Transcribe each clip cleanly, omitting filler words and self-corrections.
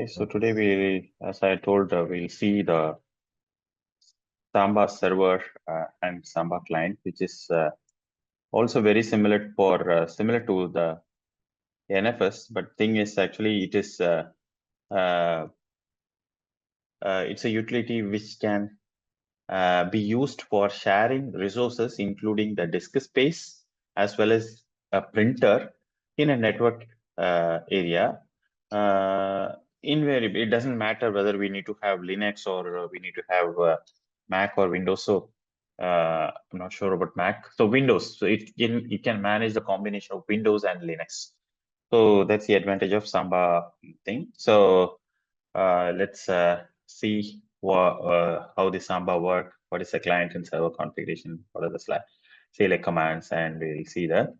Okay, so today as I told, we'll see the SAMBA server and SAMBA client, which is also very similar similar to the NFS, but thing is actually it is it's a utility which can be used for sharing resources, including the disk space as well as a printer in a network area. Invariably, it doesn't matter whether we need to have Linux or we need to have Mac or Windows. So I'm not sure about Mac. So Windows, so it can manage the combination of Windows and Linux. So that's the advantage of SAMBA thing. So let's see how the SAMBA work. What is the client and server configuration? What are the select commands, and we'll see the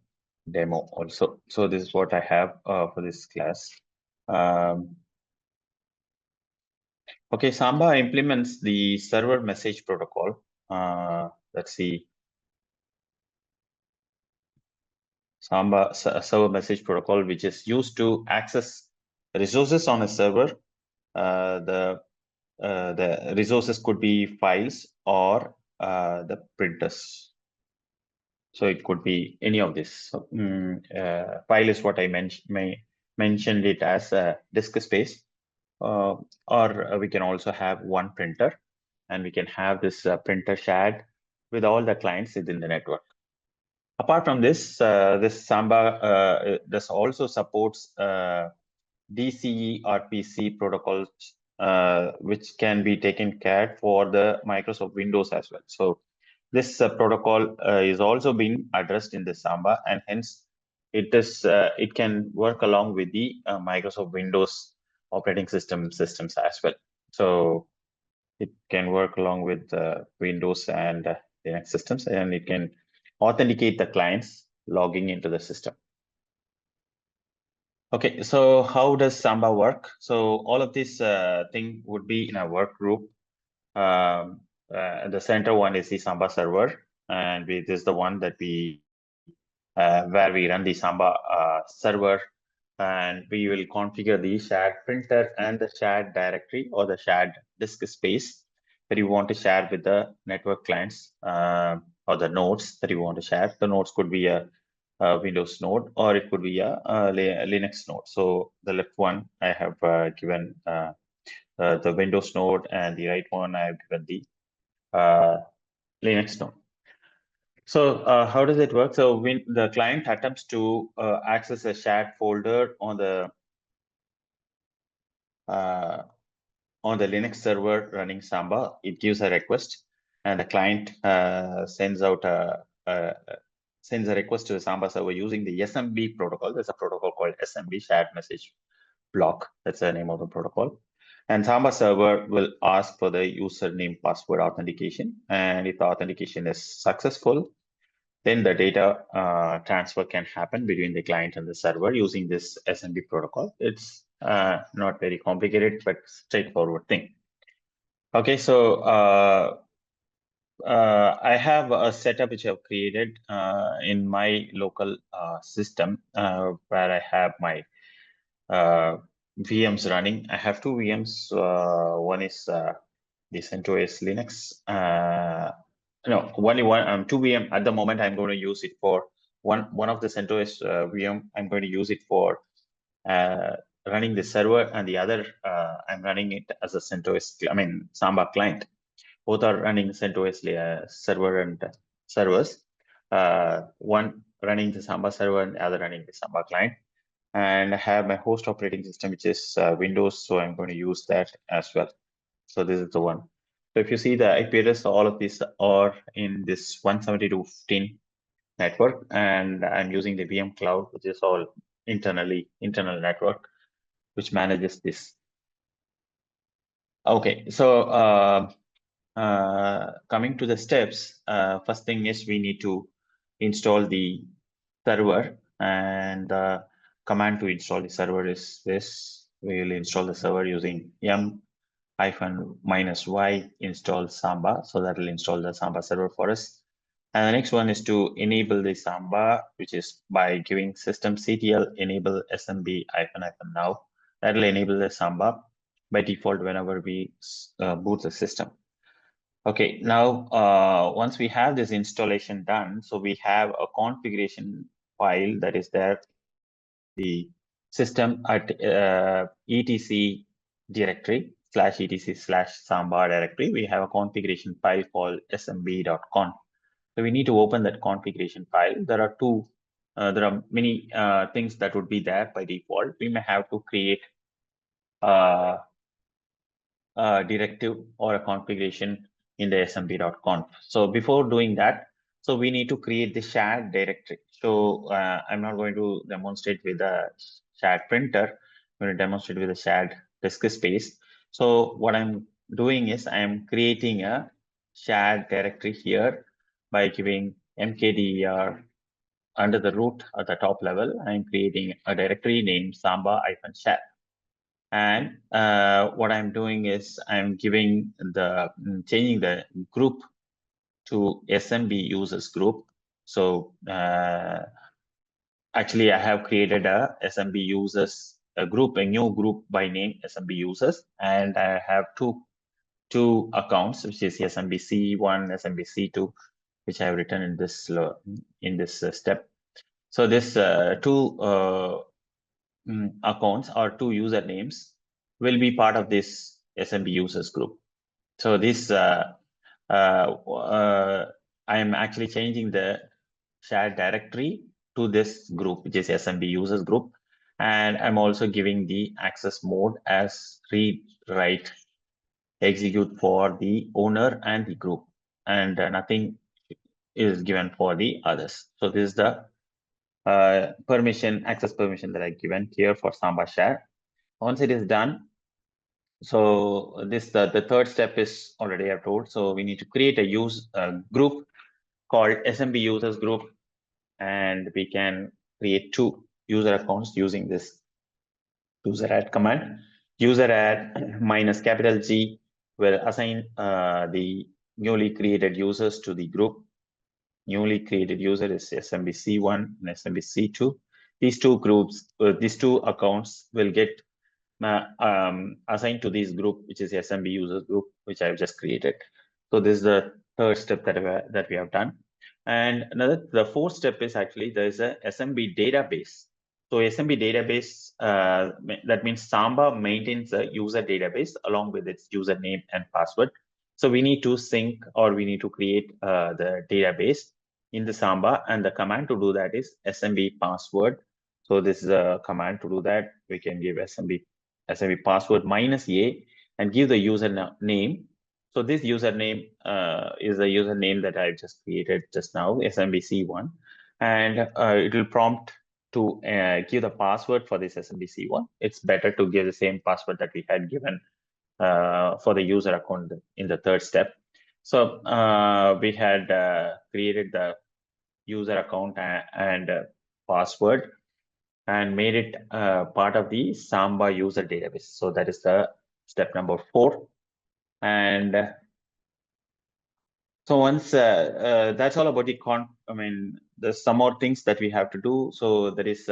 demo also. So this is what I have for this class. Okay, SAMBA implements the server message protocol. Let's see. SAMBA server message protocol, which is used to access resources on a server. The resources could be files or the printers. So it could be any of this. So, file is what I mentioned it as a disk space, or we can also have one printer, and we can have this printer shared with all the clients within the network. Apart from this, this SAMBA this also supports DCE RPC protocols, which can be taken care for the Microsoft Windows as well. So this protocol is also being addressed in the SAMBA, and hence it can work along with the Microsoft Windows operating systems as well. So it can work along with Windows and Linux systems, and it can authenticate the clients logging into the system. Okay, so how does SAMBA work? So all of this thing would be in a work group. The center one is the SAMBA server, and this is the one that where we run the SAMBA server, and we will configure the shared printer and the shared directory or the shared disk space that you want to share with the network clients or the nodes that you want to share. The nodes could be a Windows node, or it could be a Linux node. So the left one I have given the Windows node, and the right one I have given the Linux node. So how does it work? So when the client attempts to access a shared folder on the Linux server running SAMBA, it gives a request, and the client sends a request to the SAMBA server using the SMB protocol. There's a protocol called SMB, Shared Message Block. That's the name of the protocol. And SAMBA server will ask for the username password authentication. And if the authentication is successful, then the data transfer can happen between the client and the server using this SMB protocol. It's not very complicated, but straightforward thing. Okay, so I have a setup which I've created in my local system where I have my VMs running. I have two VMs. One is the CentOS Linux. No, only one. Two VM at the moment. I'm going to use it for one of the CentOS VM. I'm going to use it for running the server, and the other I'm running it as a CentOS. SAMBA client. Both are running CentOS server and servers. One running the SAMBA server, and the other running the SAMBA client. And I have my host operating system, which is Windows, so I'm going to use that as well. So this is the one. So if you see the IP address, all of these are in this 172.15 network, and I'm using the VM cloud, which is all internal network, which manages this. Okay, so coming to the steps, first thing is we need to install the server, and the command to install the server is this. We will install the server using -y install SAMBA. So that will install the SAMBA server for us. And the next one is to enable the SAMBA, which is by giving systemctl enable smb -now. That will enable the SAMBA. by default whenever we boot the system. Okay, now once we have this installation done, so we have a configuration file that is there, the system at etc directory /etc/samba directory. We have a configuration file called smb.conf. So we need to open that configuration file. There are many things that would be there by default. We may have to create a directive or a configuration in the smb.conf. So before doing that, so we need to create the shared directory. So I'm not going to demonstrate with a shared printer. I'm going to demonstrate with a shared disk space. So what I'm doing is I'm creating a shared directory here by giving mkdir under the root at the top level. I'm creating a directory named samba-share. And what I'm doing is I'm giving changing the group to SMB users group. So actually I have created a SMB users a new group by name SMB users, and I have two accounts, which is SMBC1, SMBC2, which I have written in this step. So this two accounts or two usernames will be part of this SMB users group. So this I am actually changing the shared directory to this group, which is SMB users group, and I'm also giving the access mode as read, write, execute for the owner and the group, and nothing is given for the others. So this is the access permission that I given here for Samba share. Once it is done, so this the third step is already I've told. So we need to create a group called SMB users group, and we can create two user accounts using this user add command. User add minus capital G will assign the newly created users to the group. Newly created user is SMBC1 and SMBC2. These two groups, these two accounts will get assigned to this group, which is SMB users group, which I've just created. So this is the third step that we have done. And the fourth step is actually there is a SMB database. So SMB database, that means Samba maintains a user database along with its username and password. So we need to sync, or we need to create the database in the Samba, and the command to do that is SMB password. So this is a command to do that. We can give SMB password -a and give the user name. So this username is the username that I just created just now, SMBC1, and it will prompt to give the password for this SMBC1. It's better to give the same password that we had given for the user account in the third step. So we had created the user account and password and made it part of the Samba user database. So that is the step number 4. And so once that's all about the there's some more things that we have to do. So there is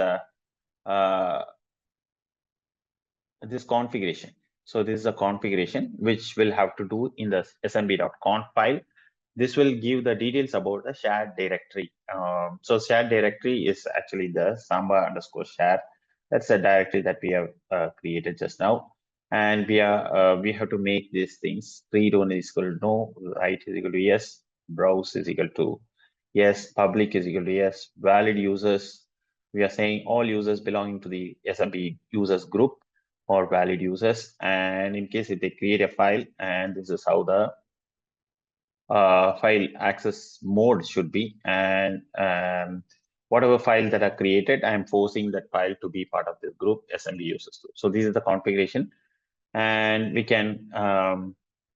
this configuration. So this is a configuration which we'll have to do in the smb.conf file. This will give the details about the shared directory. So shared directory is actually the samba_share. That's a directory that we have created just now. And we have to make these things. Read only is equal to no, write is equal to yes, browse is equal to yes, public is equal to yes, valid users. We are saying all users belonging to the SMB users group or valid users. And in case if they create a file, and this is how the file access mode should be, and whatever files that are created, I'm forcing that file to be part of this group SMB users group. So this is the configuration, and we can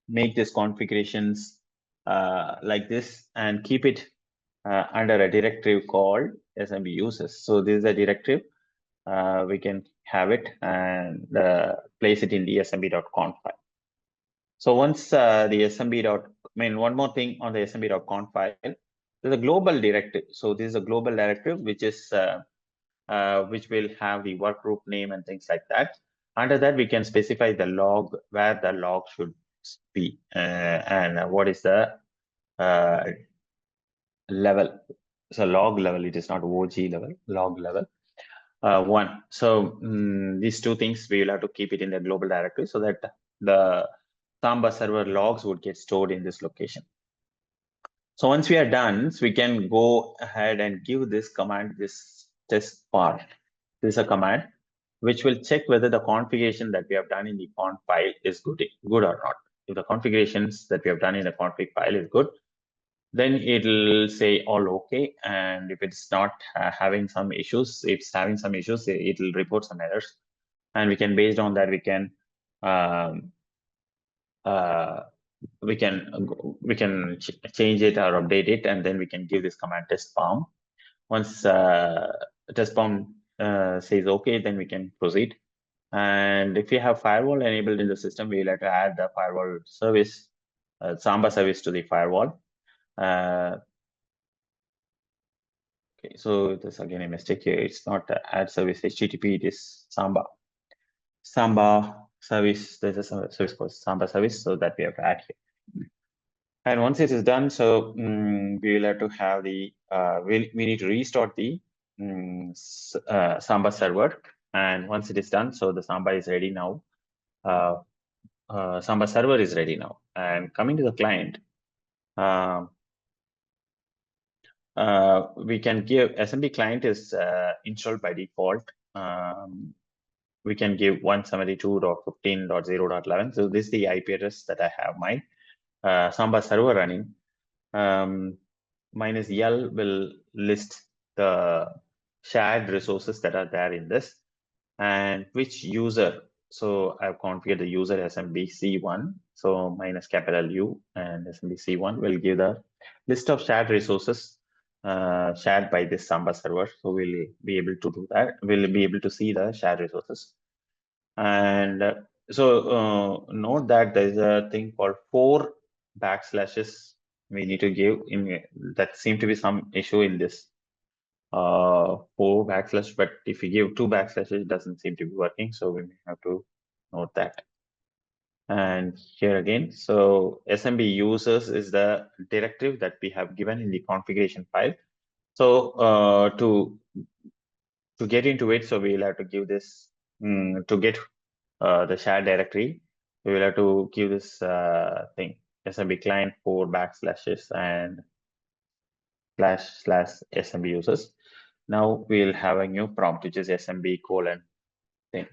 make these configurations like this and keep it under a directory called SMB users. So this is a directory. We can have it and place it in the smb.conf file. So once the one more thing on the smb.conf file, there's a global directive. So this is a global directive which is which will have the work group name and things like that. Under that, we can specify the log, where the log should be, and what is the level. So log level, it is not OG level, log level. One. So these two things, we will have to keep it in the global directory so that the SAMBA server logs would get stored in this location. So once we are done, so we can go ahead and give this command, this test part. This is a command which will check whether the configuration that we have done in the conf file is good or not. If the configurations that we have done in the config file is good, then it'll say all okay. And if it's not having some issues, it'll report some errors. And we can, based on that, we can change it or update it, and then we can give this command test palm. Once test palm says okay, then we can proceed. And if you have firewall enabled in the system, we'll have to add the firewall service, SAMBA service to the firewall. Okay, so there's again a mistake here. It's not add service HTTP, it is SAMBA service. There's a service called SAMBA service, so that we have to add here. And once it is done, so we will have to have the, we need to restart the SAMBA server. And once it is done, so the SAMBA is ready now. SAMBA server is ready now. And coming to the client, we can give SMB client is installed by default. We can give 172.15.0.11. So this is the IP address that I have my SAMBA server running. Minus L will list the shared resources that are there in this, and which user. So I've configured the user SMBC1. So minus capital U and SMBC1 will give the list of shared resources shared by this SAMBA server. So we'll be able to do that. We'll be able to see the shared resources. And so note that there's a thing called 4 backslashes we need to give in. That seem to be some issue in this 4 backslash, but if you give 2 backslashes, it doesn't seem to be working. So we may have to note that. And here again, so SMB users is the directive that we have given in the configuration file. So to get into it, so we'll have to give this to get the shared directory. We will have to give this thing SMB client 4 backslashes and / SMB users. Now we'll have a new prompt, which is SMB colon thing.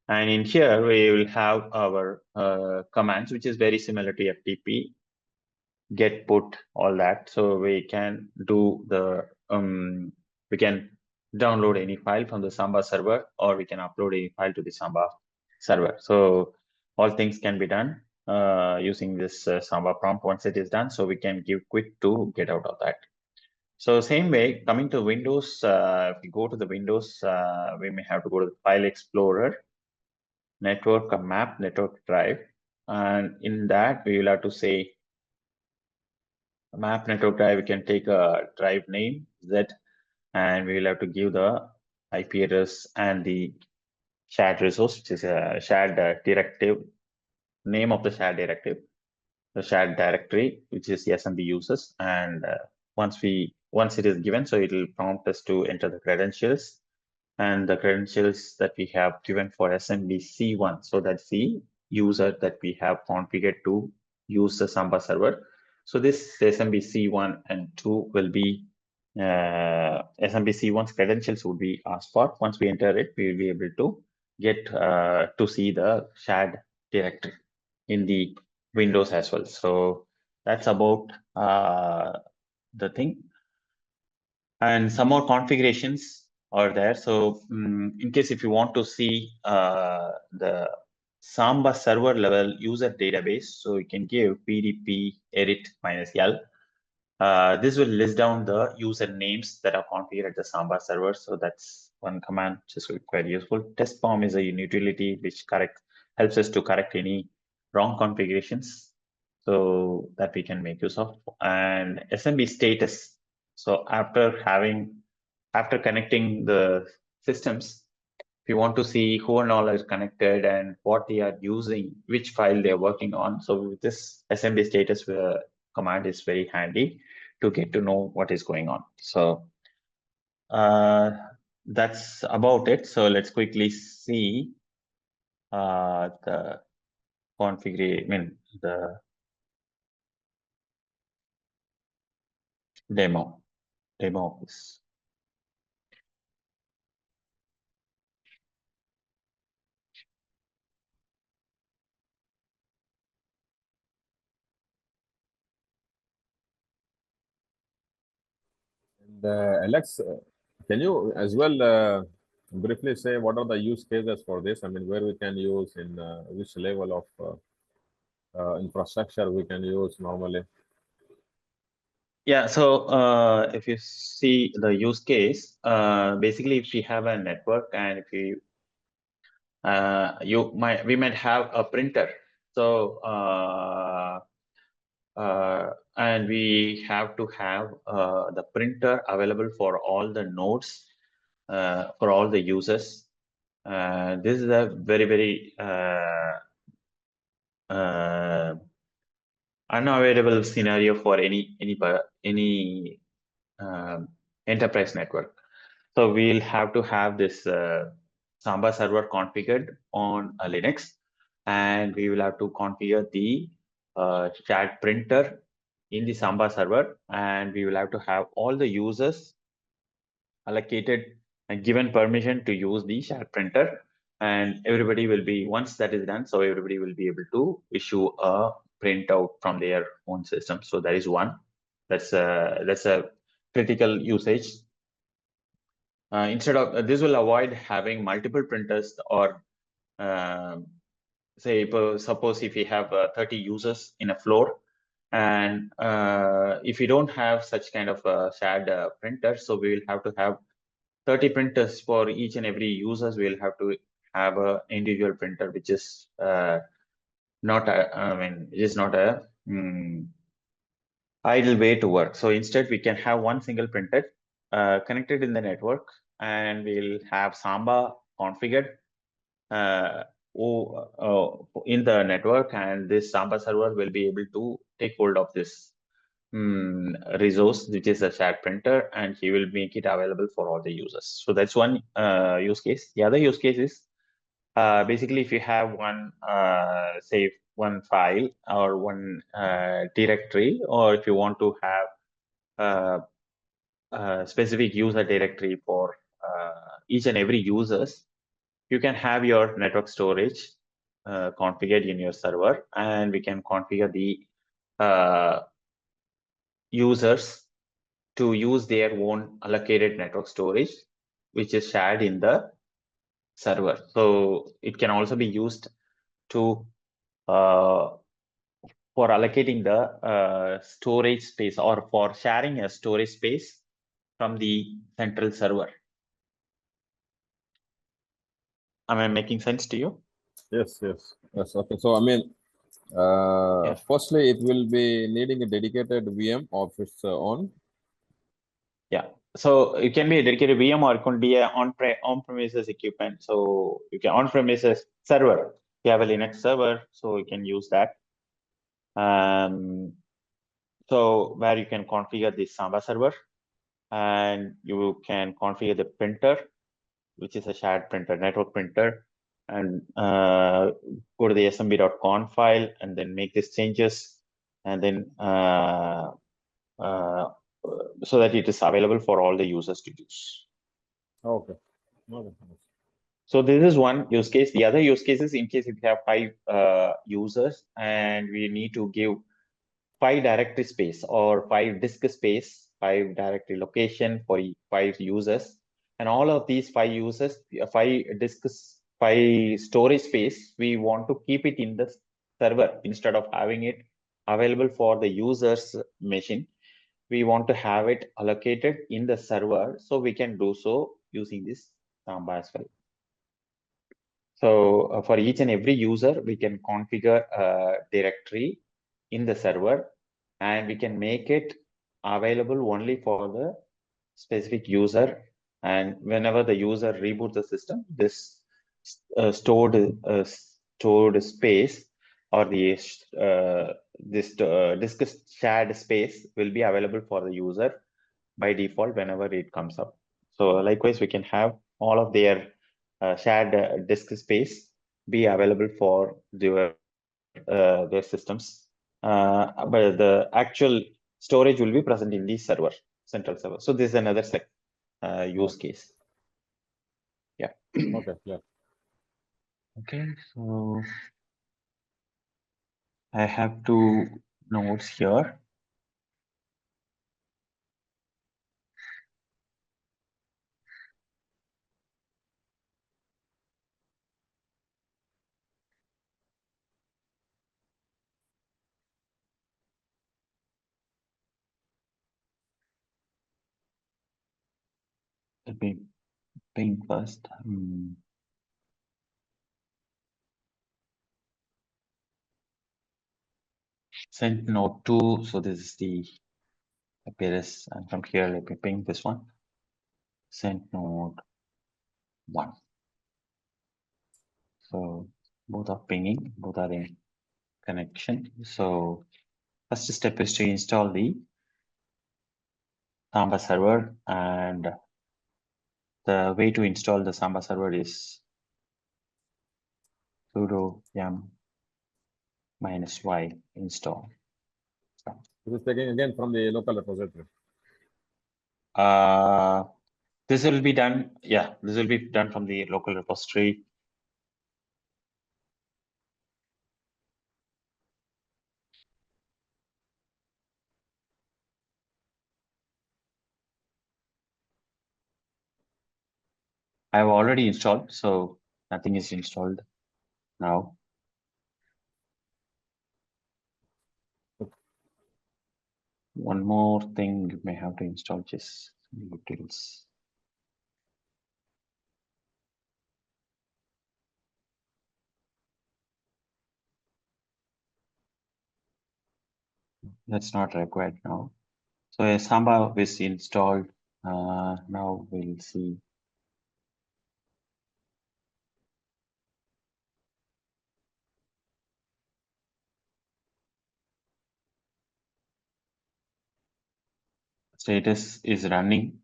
And in here, we will have our commands, which is very similar to FTP, get, put, all that. So we can do the, we can download any file from the SAMBA server, or we can upload any file to the SAMBA server. So all things can be done using this SAMBA prompt. Once it is done, so we can give quit to get out of that. So same way, coming to Windows, if we go to the Windows, we may have to go to the File Explorer, Network, Map, Network Drive. And in that, we will have to say Map Network Drive. We can take a drive name, Z, and we will have to give the IP address and the shared resource, which is a shared directive, name of the shared directive, the shared directory, which is the SMB users. And once it is given, so it will prompt us to enter the credentials, and the credentials that we have given for SMBC1. So that's the user that we have configured to use the SAMBA server. So this SMBC1 and 2 will be SMBC1's credentials would be asked for. Once we enter it, we will be able to get to see the shared directory in the Windows as well. So that's about the thing. And some more configurations are there. So in case if you want to see the SAMBA server level user database, so you can give pdp edit -l. This will list down the user names that are configured at the SAMBA server. So that's one command which is quite useful. Test form is a utility which helps us to correct any wrong configurations, so that we can make use of. And SMB status. So after connecting the systems, if you want to see who and all are connected and what they are using, which file they are working on. So this SMB status command is very handy to get to know what is going on. So that's about it. So let's quickly see the configuration, the demo of this. And Alex, can you as well briefly say what are the use cases for this? I mean, where we can use in which level of infrastructure we can use normally? Yeah, so if you see the use case, basically if you have a network and if you we might have a printer. So and we have to have the printer available for all the nodes, for all the users. This is a very unavoidable scenario for any enterprise network. So we'll have to have this SAMBA server configured on a Linux, and we will have to configure the shared printer in the SAMBA server, and we will have to have all the users allocated and given permission to use the shared printer, and everybody will be, once that is done, so everybody will be able to issue a printout from their own system. So that is one. That's a critical usage. Instead of this will avoid having multiple printers, or say suppose if you have 30 users in a floor, and if you don't have such kind of a shared printer, so we will have to have 30 printers for each and every users. We'll have to have a individual printer, which is not it is not a idle way to work. So instead we can have one single printer connected in the network, and we'll have Samba configured in the network, and this Samba server will be able to take hold of this resource, which is a shared printer, and he will make it available for all the users. So that's one use case. The other use case is basically if you have one, say one file or one directory, or if you want to have a specific user directory for each and every users, you can have your network storage configured in your server, and we can configure the users to use their own allocated network storage, which is shared in the server. So it can also be used to for allocating the storage space, or for sharing a storage space from the central server. Am I making sense to you? Yes. Okay. So I mean, firstly, it will be needing a dedicated VM of its own. Yeah. So it can be a dedicated VM, or it can be a on-premises equipment. So you can on-premises server. You have a Linux server, so you can use that. So where you can configure the Samba server, and you can configure the printer, which is a shared printer, network printer, and go to the smb.conf file and then make these changes, and then so that it is available for all the users to use. Okay. So this is one use case. The other use case is in case if you have 5 users and we need to give 5 directory space or 5 disk space, 5 directory location for 5 users, and all of these 5 users, 5 disks, 5 storage space, we want to keep it in the server instead of having it available for the user's machine. We want to have it allocated in the server, so we can do so using this Samba as well. So for each and every user, we can configure a directory in the server, and we can make it available only for the specific user And whenever the user reboots the system, this stored space or the disk shared space will be available for the user by default whenever it comes up. So likewise, we can have all of their shared disk space be available for their systems. But the actual storage will be present in the server, central server. So this is another use case. Yeah. Okay, yeah. Okay, so I have two nodes here. Let me ping first. Send node 2. So this is the appearance. And from here, let me ping this one. Send node 1. So both are pinging, both are in connection. So first step is to install the SAMBA server, and the way to install the SAMBA server is sudo yum -y install. This is taking again from the local repository. This will be done. Yeah, this will be done from the local repository. I've already installed, so nothing is installed now. One more thing you may have to install, just utils. That's not required now. So a SAMBA is installed. Now we'll see. Status is running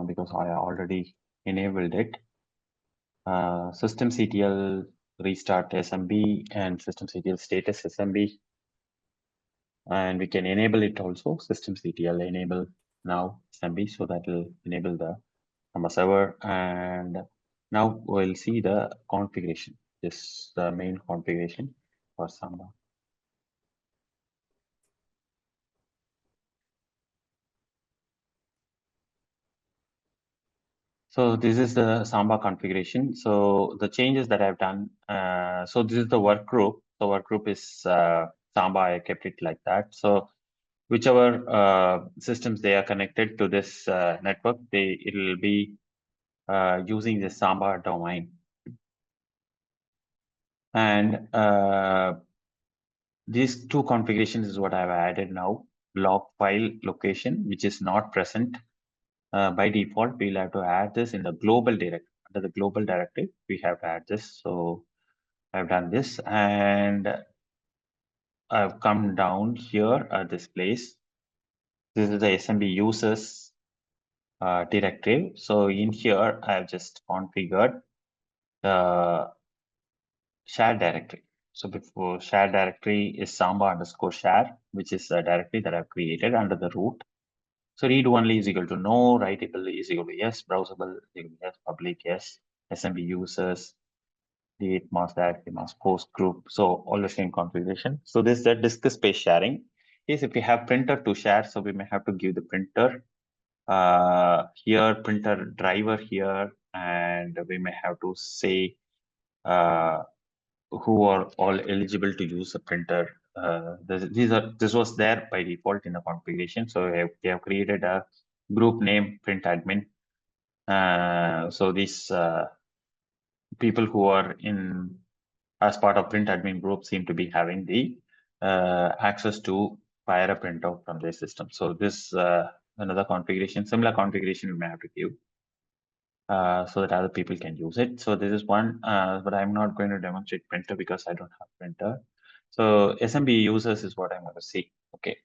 because I already enabled it. Systemctl restart SMB and systemctl status SMB. And we can enable it also, systemctl enable now SMB, so that will enable the SAMBA server. And now we'll see the configuration. This is the main configuration for SAMBA. So this is the SAMBA configuration. So the changes that I've done. So this is the work group. The work group is SAMBA. I kept it like that. So whichever systems they are connected to this network, it will be using the SAMBA domain. And these two configurations is what I've added now. Log file location, which is not present by default. We'll have to add this in the global directory. Under the global directory, we have to add this. So I've done this, and I've come down here at this place. This is the SMB users directory. So in here, I've just configured the shared directory. So before shared directory is samba_share, which is a directory that I've created under the root. So read only is equal to no, writable is equal to yes, browsable is equal to yes, public yes, SMB users, delete mask directory, mask post group. So all the same configuration. So this is the disk space sharing. Is if we have printer to share, so we may have to give the printer here, printer driver here, and we may have to say who are all eligible to use the printer. This was there by default in the configuration. So we have created a group name print admin. So these people who are in as part of print admin group seem to be having the access to fire a printout from their system. So this another configuration, similar configuration we may have to give. so that other people can use it. So this is one, but I'm not going to demonstrate printer because I don't have printer. So SMB users is what I'm going to see. Okay.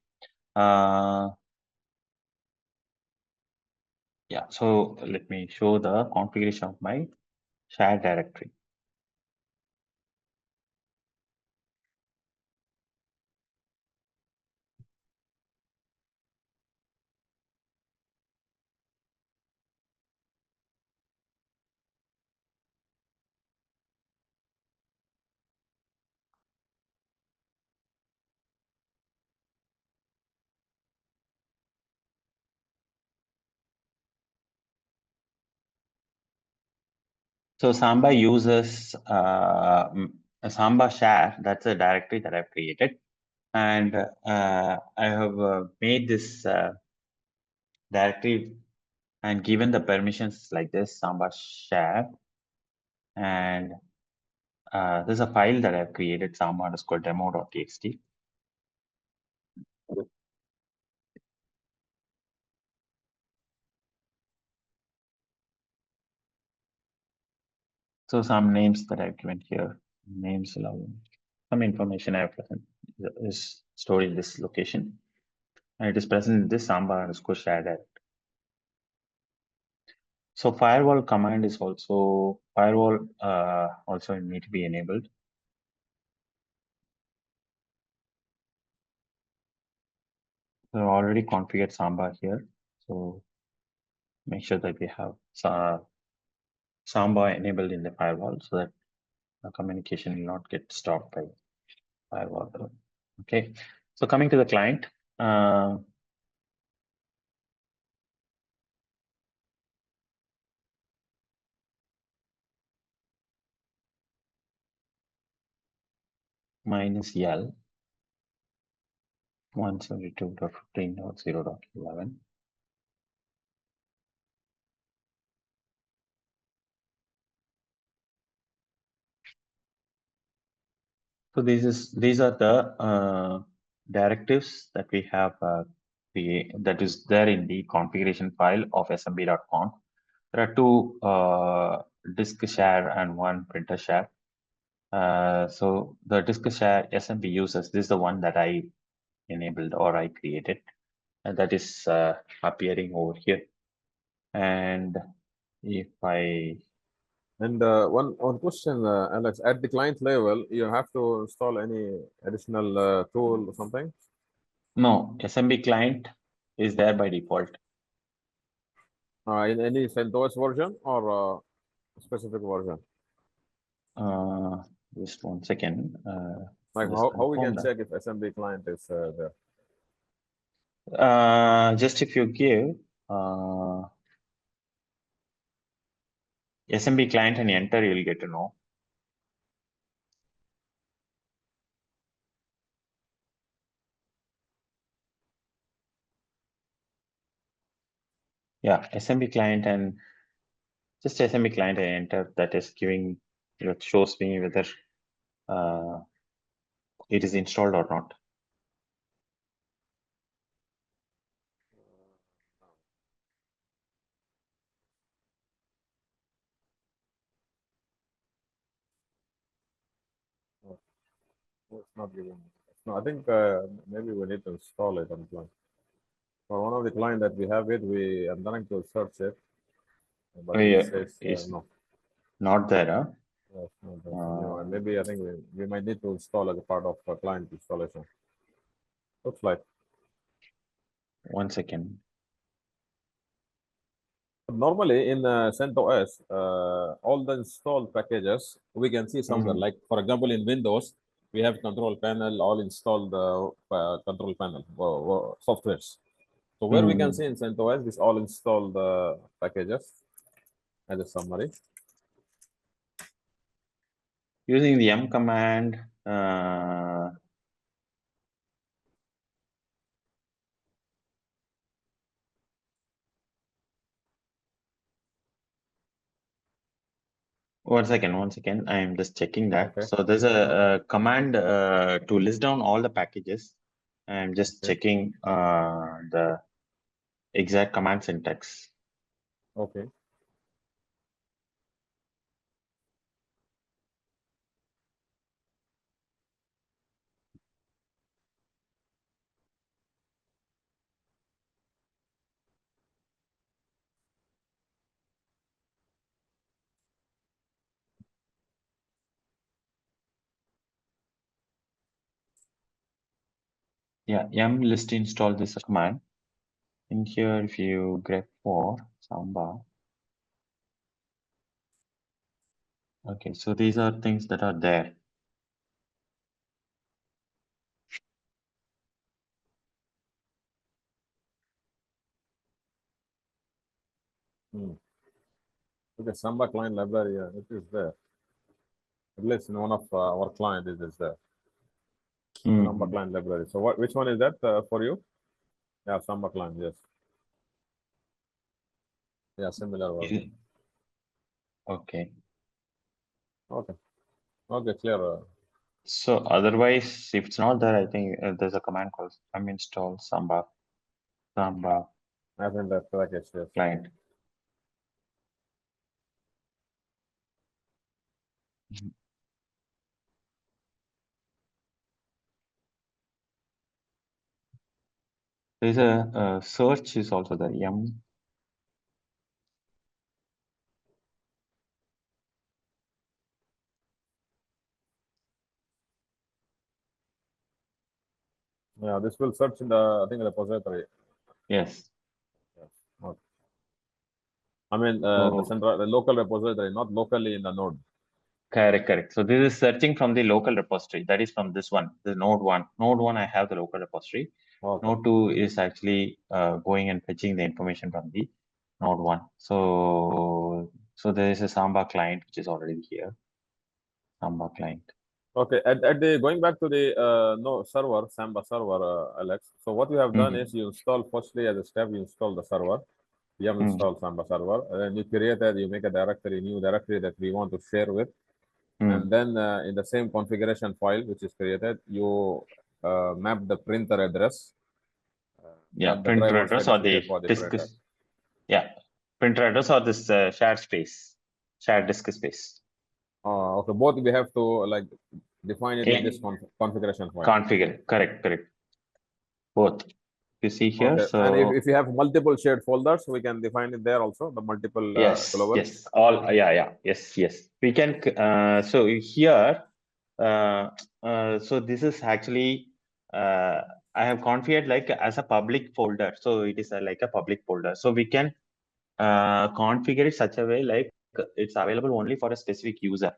Yeah, so let me show the configuration of my shared directory. So Samba uses a Samba share. That's a directory that I've created. And I have made this directory and given the permissions like this, Samba share. And there's a file that I've created, samba_demo.txt. So some names that I've given here, names alone, some information I've present is stored in this location. And it is present in this samba_shared. So firewall command is also also need to be enabled. So already configured Samba here. So make sure that we have Samba enabled in the firewall so that the communication will not get stopped by firewall. Okay. So coming to the client, -L 172.15.0.11. So these are the directives that we have that is there in the configuration file of smb.conf. There are two disk share and one printer share. So the disk share SMB users, this is the one that I enabled or I created, and that is appearing over here. And if I And one question, Alex, at the client level, you have to install any additional tool or something? no, SMB client is there by default. In any CentOS version or specific version? Just 1 second. Like Just how we confirm can that. check if SMB client is there? Just if you give SMB client and enter, you'll get to know. Yeah, SMB client and just SMB client and enter. That is giving, it shows me whether it is installed or not. Oh, it's not giving. No, I think maybe we need to install it on client. For one of the client that we have it, I'm trying to search it, but Oh, it yeah, says it's no. not there, huh? Yes, no, and maybe I think we might need to install as a part of client installation. Looks like. 1 second. Normally in CentOS, all the installed packages we can see somewhere. Like for example, in Windows, we have control panel, all installed control panel softwares. So where we can see in CentOS, this all installed packages as a summary. Using the M command, 1 second, 1 second. I am just checking that. Okay. So there's a command to list down all the packages. I'm just checking the exact command syntax. Okay. Yeah, yum list install this command. In here, if you grep for Samba. Okay, so these are things that are there. Okay, Samba client library, it is there. At least in one of our client it is there. Samba Mhm. client library. So which one is that for you? Yeah, Samba client, yes. Yeah, similar version. Okay. Okay. Okay, clear. So otherwise, if it's not there, I think there's a command called install Samba I think that's correct, yes. client. Mhm. There's a search is also there. Yum. Yeah, this will search in the, I think, the repository. Yes. Yes. Okay. I mean, So the local repository, not locally in the node. correct. So this is searching from the local repository. That is from this one, the node one. Node one, I have the local repository. Okay. Node two is actually going and fetching the information from the node one. So there is a Samba client which is already here. Samba client. Okay. At the going back to the no server, Samba server, Alex. So what you have done Mm-hmm. is you install firstly as a step, you install the server. Yum Mm-hmm. install Samba server. And then you create that, you make a directory, new directory that we want to share with. Mm. And then in the same configuration file which is created, you map the printer address, Yeah, map the printer driver address or the specifier for the disk. printer. Yeah, printer address or this shared disk space. Okay, both we have to like define it in this Yeah, configuration file. configure. Correct. Both. You see here. Okay, and So if you have multiple shared folders, we can define it there also, the multiple globals. yes. All yeah. Yes. We can. So here. Uh, so this is actually. I have configured like as a public folder. So it is like a public folder. So we can configure it such a way like it's available only for a specific user.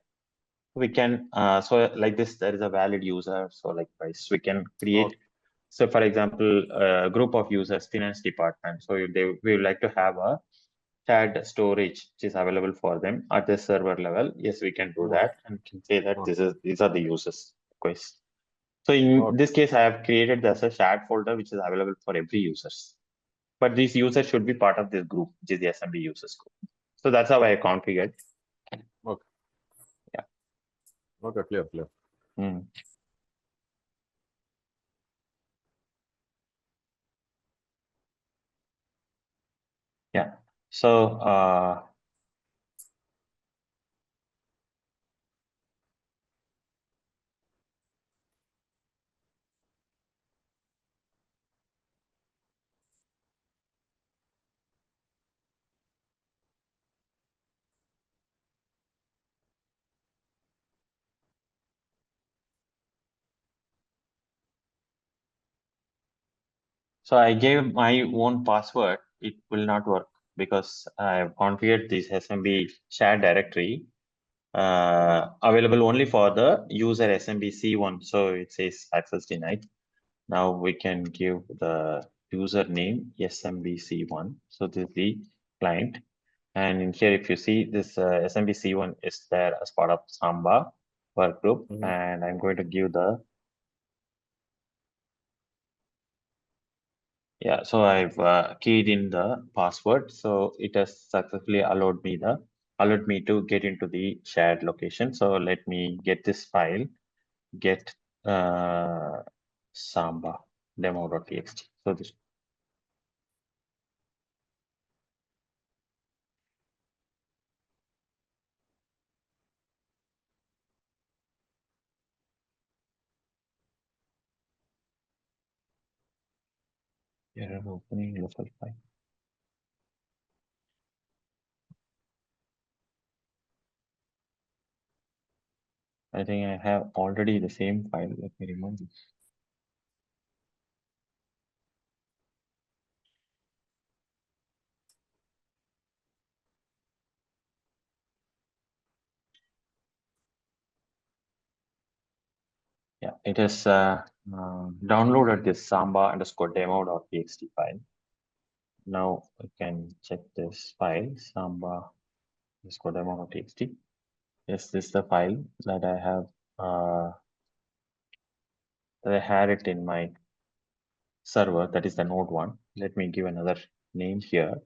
We can so like this there is a valid user, so likewise we can create. Okay. So for example, a group of users, finance department, so we would like to have a shared storage which is available for them at the server level. Yes, we can do Okay. that and can say that Okay. these are the users, of. So in Okay. this case I have created as a shared folder which is available for every users, but these users should be part of this group which is the SMB users group. So that's how I configured. Okay. Yeah. Okay. Clear. Mm. Yeah. So I gave my own password. It will not work because I have configured this SMB shared directory available only for the user SMB C1. So it says access denied. Now we can give the username SMBC1. So this is the client. And in here, if you see this SMBC1 is there as part of Samba work group. Mhm. And I'm going to give the Yeah, so I've keyed in the password. So it has successfully allowed me to get into the shared location. So let me get this file, get Samba demo.txt. So this error opening local file. I think I have already the same file. Let me remove this. it is downloaded this samba underscore demo.txt file. Now we can check this file, samba underscore demo.txt. Yes, this is the file that I have that I had it in my server, that is the node one. Let me give another name here.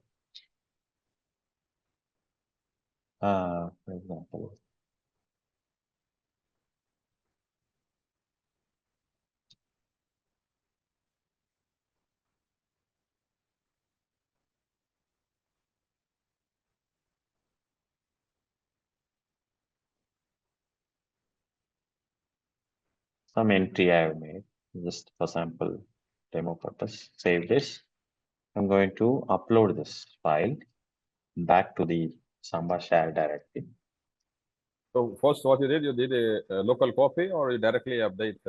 For example, some entry I have made just for sample demo purpose. Save this. I'm going to upload this file back to the Samba share directory. So first, what you did a local copy, or you directly update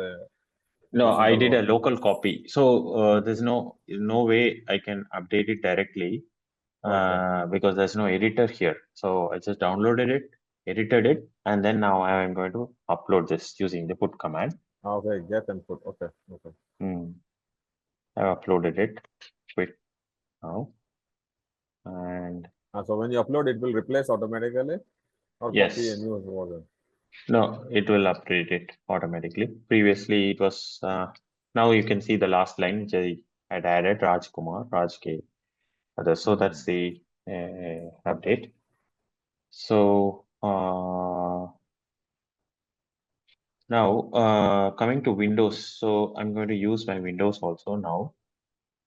No, the I single did a one? local copy. So there's no way I can update it directly Okay. because there's no editor here. So I just downloaded it, edited it, and then now I am going to upload this using the put command. Okay, get input. Okay, okay. I've uploaded it. Quit now. And So when you upload, it will replace automatically, or copy a yes, new version? no, it will update it automatically. Previously, it was now you can see the last line which I had added Raj Kumar, Raj K. So that's the update. So now coming to Windows. So I'm going to use my Windows also now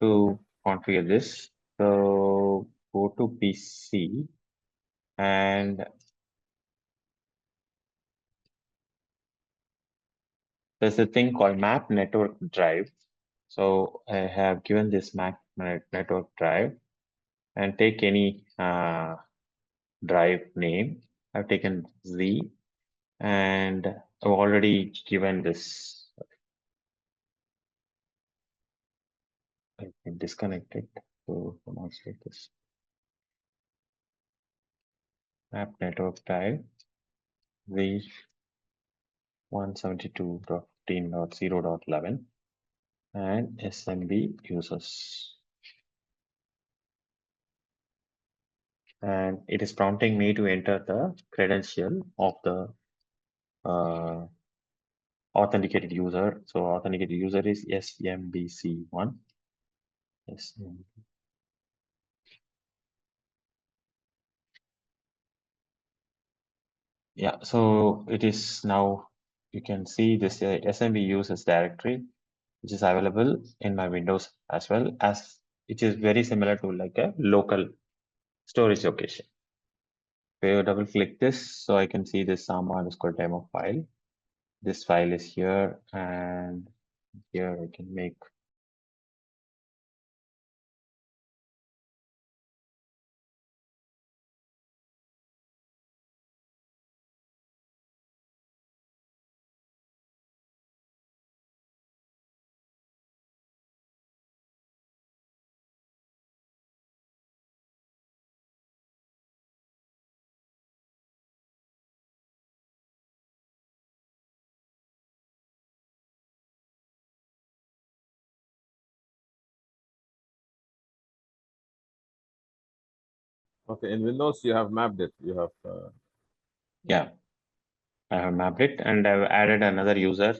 to configure this. So go to PC and there's a thing called map network drive. So I have given this map network drive and take any drive name. I've taken Z and I've already given this. I can disconnect it to demonstrate this. Map network drive Z 172.15.0.11 and SMB users. And it is prompting me to enter the credential of the authenticated user. So authenticated user is SMBC1. Yeah, so it is now, you can see this SMB users directory, which is available in my Windows as well, as it is very similar to like a local storage location. If you double click this, so I can see this samba underscore demo file. This file is here, and here I can make Okay, in Windows, you have mapped it. You have. yeah, I have mapped it and I've added another user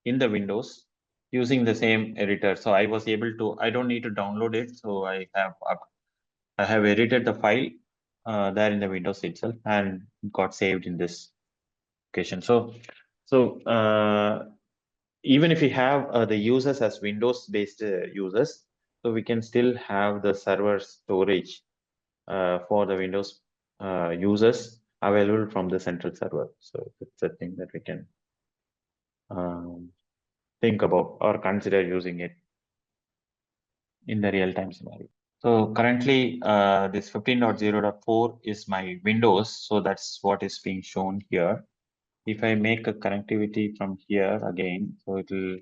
in the Windows using the same editor. So I was able to, I don't need to download it. So I have edited the file there in the Windows itself and it got saved in this location. So even if we have the users as Windows based users, so we can still have the server storage for the Windows users available from the central server. So it's a thing that we can think about or consider using it in the real-time scenario. So currently, this 15.0.4 is my Windows. So that's what is being shown here. If I make a connectivity from here again, so it will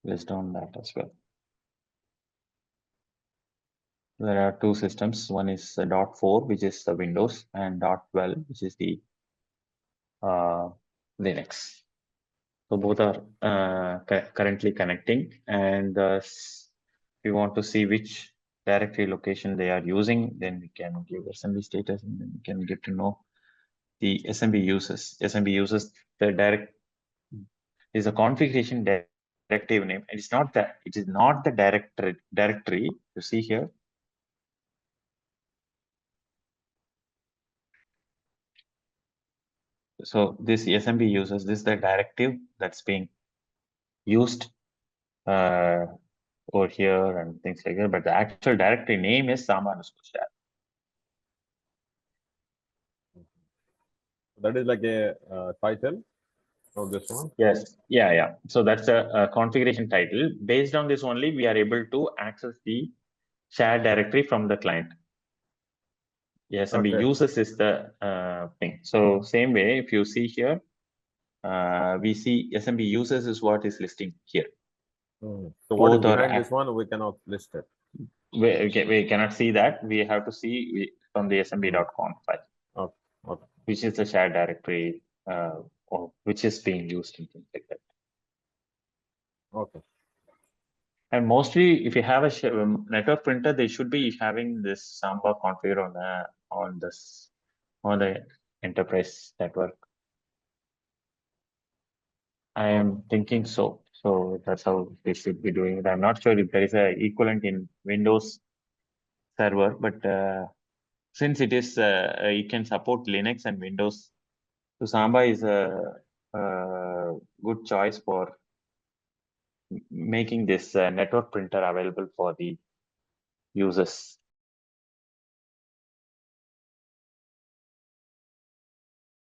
list down that as well. There are two systems. One is .4, which is the Windows, and .12, which is the Linux. So both are currently connecting, and we want to see which directory location they are using. Then we can give SMB status, and then we can get to know the SMB uses. SMB uses the direct is a configuration directive name. It is not the directory you see here. So this SMB uses, this is the directive that's being used over here and things like that. But the actual directory name is SAMBA_share. That is like a title of this one. Yes, yeah. So that's a configuration title. Based on this only, we are able to access the shared directory from the client. The SMB Okay. uses is the thing. So same way, if you see here, we see SMB users is what is listing here. So what is Both are behind this one? We cannot list it. we cannot see that. We have to see from the smb.conf file, Okay. Okay. which is the shared directory or which is being used and things like that. Okay. And mostly, if you have a network printer, they should be having this Samba configured on the enterprise network. I am thinking so. So that's how they should be doing it. I'm not sure if there is a equivalent in Windows server, but since it is it can support Linux and Windows, so Samba is a good choice for making this network printer available for the users.